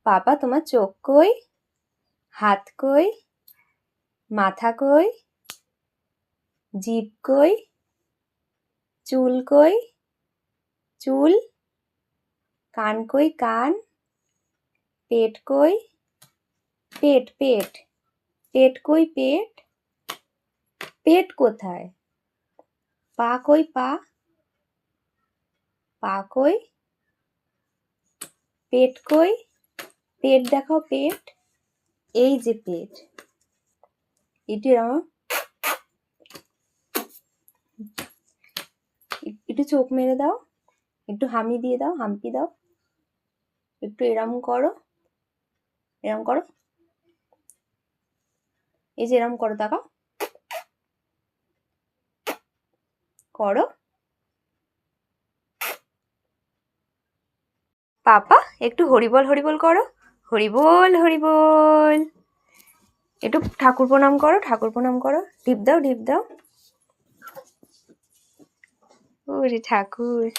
পাপা তোমার চোখ কই, হাত কই, মাথা কই, জিভ কই, চুল কই, চুল, কান কই কান, পেট কই, পেট পেট, পেট কই পেট, পেট কোথায়, পা কই পা, পা কই, পেট কই, পেট দেখাও পেট, এই যে পেট, একটু একটু চোখ মেরে দাও, একটু হামি দিয়ে দাও, হাম্পি দাও, একটু এরম করো, এরম করো, এই যে এরম করো, তাকাও করো। পাপা একটু হরিবল হরিবল করো, হরিবল হরিবল। একটু ঠাকুর প্রণাম করো, ঠাকুর প্রণাম করো, টিপ দাও টিপ দাও। ওরে ঠাকুর।